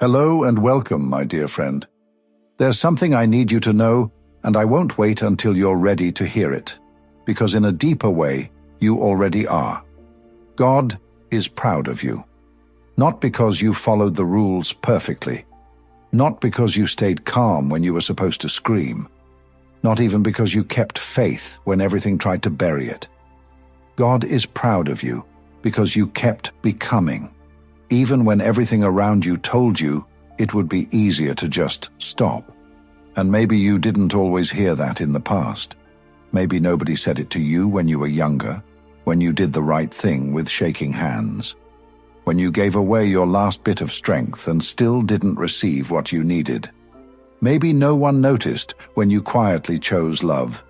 Hello and welcome, my dear friend. There's something I need you to know, and I won't wait until you're ready to hear it, because in a deeper way, you already are. God is proud of you. Not because you followed the rules perfectly, not because you stayed calm when you were supposed to scream, not even because you kept faith when everything tried to bury it. God is proud of you because you kept becoming, even when everything around you told you it would be easier to just stop. And maybe you didn't always hear that in the past. Maybe nobody said it to you when you were younger, when you did the right thing with shaking hands, when you gave away your last bit of strength and still didn't receive what you needed. Maybe no one noticed when you quietly chose love,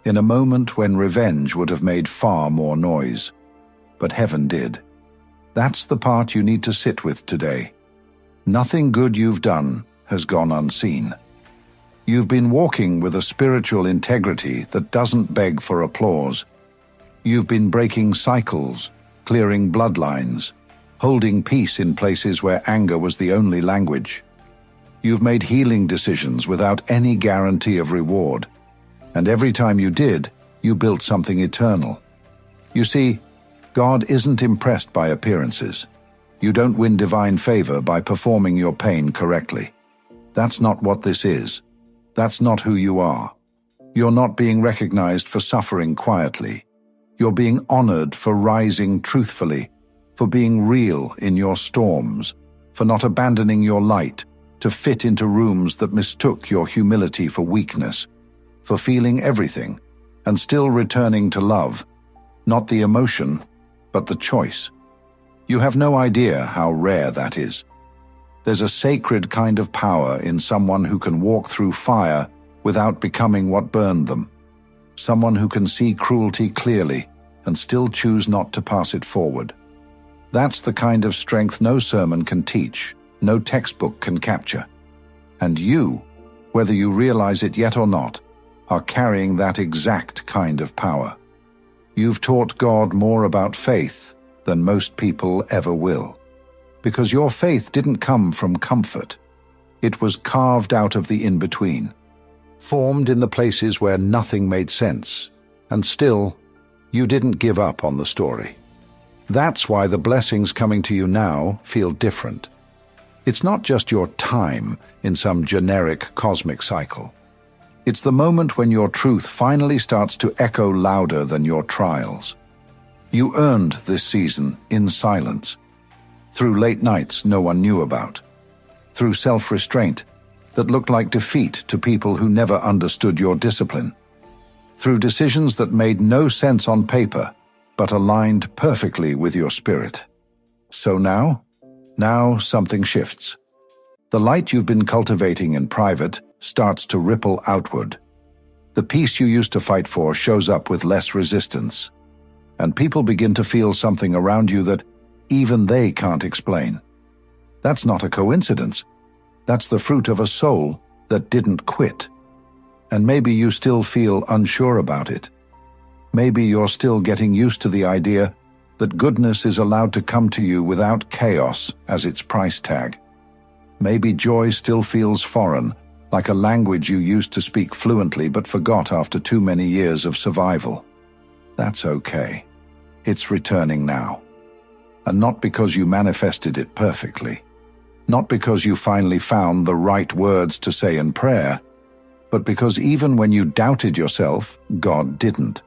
in a moment when revenge would have made far more noise. But heaven did. That's the part you need to sit with today. Nothing good you've done has gone unseen. You've been walking with a spiritual integrity that doesn't beg for applause. You've been breaking cycles, clearing bloodlines, holding peace in places where anger was the only language. You've made healing decisions without any guarantee of reward, and every time you did, you built something eternal. You see, God isn't impressed by appearances. You don't win divine favor by performing your pain correctly. That's not what this is. That's not who you are. You're not being recognized for suffering quietly. You're being honored for rising truthfully, for being real in your storms, for not abandoning your light to fit into rooms that mistook your humility for weakness, for feeling everything and still returning to love, not the emotion, but the choice. You have no idea how rare that is. There's a sacred kind of power in someone who can walk through fire without becoming what burned them. Someone who can see cruelty clearly and still choose not to pass it forward. That's the kind of strength no sermon can teach, no textbook can capture. And you, whether you realize it yet or not, are carrying that exact kind of power. You've taught God more about faith than most people ever will, because your faith didn't come from comfort. It was carved out of the in-between, formed in the places where nothing made sense, and still, you didn't give up on the story. That's why the blessings coming to you now feel different. It's not just your time in some generic cosmic cycle. It's the moment when your truth finally starts to echo louder than your trials. You earned this season in silence, through late nights no one knew about, through self-restraint that looked like defeat to people who never understood your discipline, through decisions that made no sense on paper but aligned perfectly with your spirit. So now something shifts. The light you've been cultivating in private starts to ripple outward. The peace you used to fight for shows up with less resistance, and people begin to feel something around you that even they can't explain. That's not a coincidence. That's the fruit of a soul that didn't quit. And maybe you still feel unsure about it. Maybe you're still getting used to the idea that goodness is allowed to come to you without chaos as its price tag. Maybe joy still feels foreign, like a language you used to speak fluently but forgot after too many years of survival. That's okay. It's returning now. And not because you manifested it perfectly, not because you finally found the right words to say in prayer, but because even when you doubted yourself, God didn't.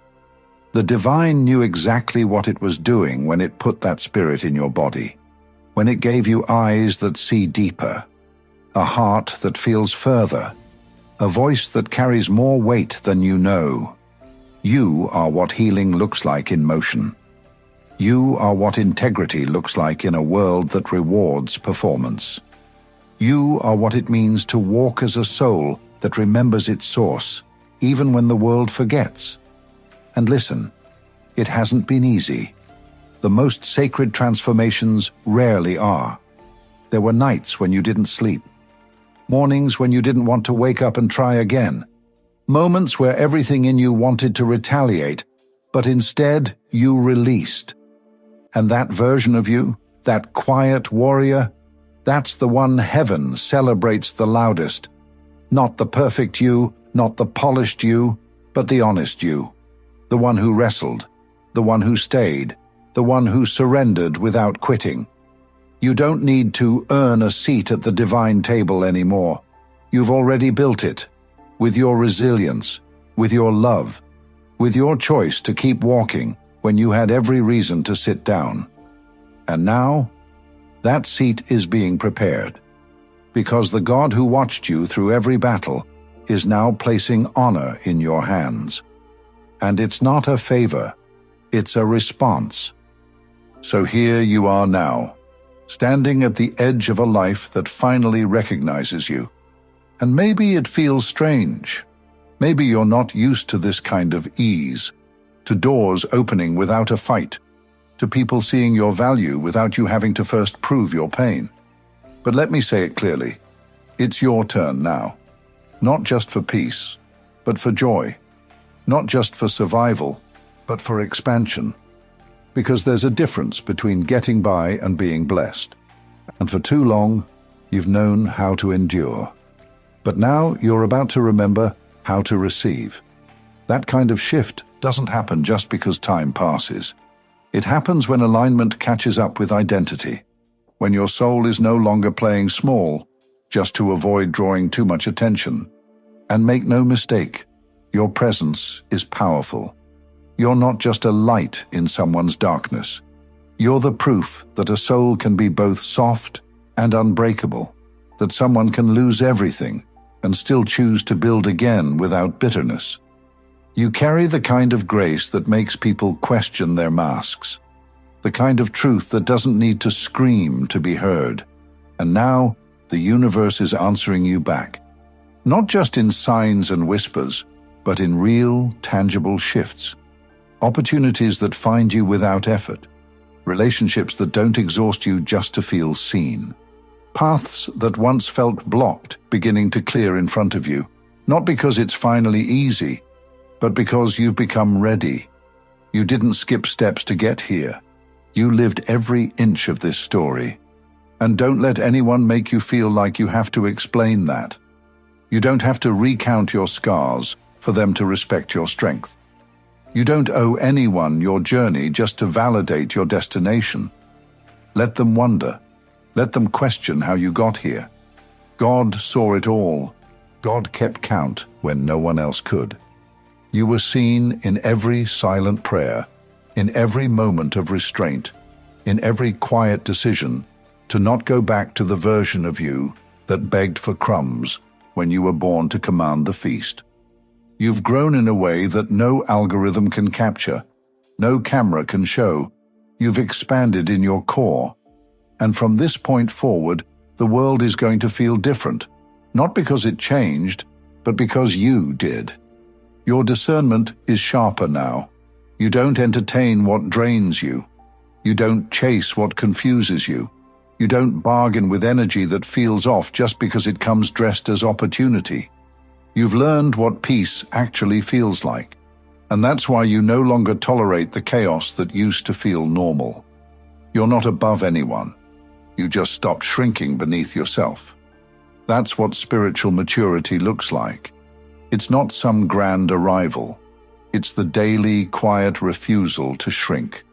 The divine knew exactly what it was doing when it put that spirit in your body, when it gave you eyes that see deeper, a heart that feels further, a voice that carries more weight than you know. You are what healing looks like in motion. You are what integrity looks like in a world that rewards performance. You are what it means to walk as a soul that remembers its source, even when the world forgets. And listen, it hasn't been easy. The most sacred transformations rarely are. There were nights when you didn't sleep, mornings when you didn't want to wake up and try again, moments where everything in you wanted to retaliate, but instead you released. And that version of you, that quiet warrior, That's the one heaven celebrates the loudest. Not the perfect you, not the polished you, but the honest you. The one who wrestled, the one who stayed, the one who surrendered without quitting. You don't need to earn a seat at the divine table anymore. You've already built it, with your resilience, with your love, with your choice to keep walking when you had every reason to sit down. And now, that seat is being prepared, because the God who watched you through every battle is now placing honor in your hands. And it's not a favor, it's a response. So here you are now, standing at the edge of a life that finally recognizes you. And maybe it feels strange. Maybe you're not used to this kind of ease, to doors opening without a fight, to people seeing your value without you having to first prove your pain. But let me say it clearly, it's your turn now. Not just for peace, but for joy. Not just for survival, but for expansion. Because there's a difference between getting by and being blessed. And for too long, you've known how to endure. But now you're about to remember how to receive. That kind of shift doesn't happen just because time passes. It happens when alignment catches up with identity, when your soul is no longer playing small, just to avoid drawing too much attention. And make no mistake, your presence is powerful. You're not just a light in someone's darkness. You're the proof that a soul can be both soft and unbreakable, that someone can lose everything and still choose to build again without bitterness. You carry the kind of grace that makes people question their masks, the kind of truth that doesn't need to scream to be heard. And now, the universe is answering you back, not just in signs and whispers, but in real, tangible shifts. Opportunities that find you without effort, relationships that don't exhaust you just to feel seen. Paths that once felt blocked beginning to clear in front of you, not because it's finally easy, but because you've become ready. You didn't skip steps to get here. You lived every inch of this story. And don't let anyone make you feel like you have to explain that. You don't have to recount your scars for them to respect your strength. You don't owe anyone your journey just to validate your destination. Let them wonder. Let them question how you got here. God saw it all. God kept count when no one else could. You were seen in every silent prayer, in every moment of restraint, in every quiet decision to not go back to the version of you that begged for crumbs when you were born to command the feast. You've grown in a way that no algorithm can capture, no camera can show. You've expanded in your core. And from this point forward, the world is going to feel different, not because it changed, but because you did. Your discernment is sharper now. You don't entertain what drains you. You don't chase what confuses you. You don't bargain with energy that feels off just because it comes dressed as opportunity. You've learned what peace actually feels like, and that's why you no longer tolerate the chaos that used to feel normal. You're not above anyone. You just stopped shrinking beneath yourself. That's what spiritual maturity looks like. It's not some grand arrival. It's the daily, quiet refusal to shrink.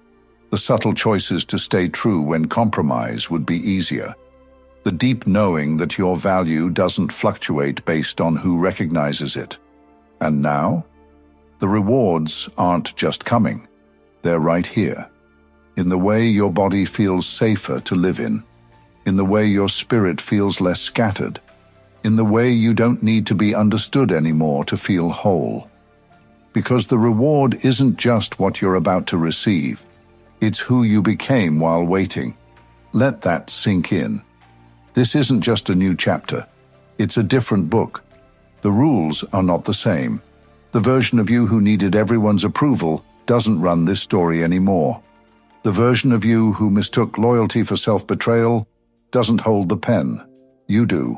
The subtle choices to stay true when compromise would be easier. The deep knowing that your value doesn't fluctuate based on who recognizes it. And now, the rewards aren't just coming. They're right here. In the way your body feels safer to live in the way your spirit feels less scattered, in the way you don't need to be understood anymore to feel whole. Because the reward isn't just what you're about to receive. It's who you became while waiting. Let that sink in. This isn't just a new chapter. It's a different book. The rules are not the same. The version of you who needed everyone's approval doesn't run this story anymore. The version of you who mistook loyalty for self-betrayal doesn't hold the pen. You do.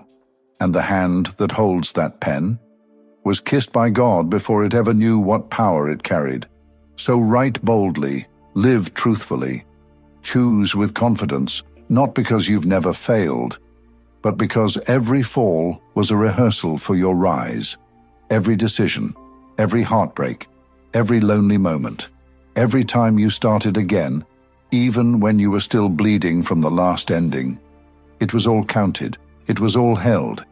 And the hand that holds that pen was kissed by God before it ever knew what power it carried. So write boldly, live truthfully, choose with confidence, not because you've never failed, but because every fall was a rehearsal for your rise. Every decision, every heartbreak, every lonely moment, every time you started again, even when you were still bleeding from the last ending, it was all counted, it was all held,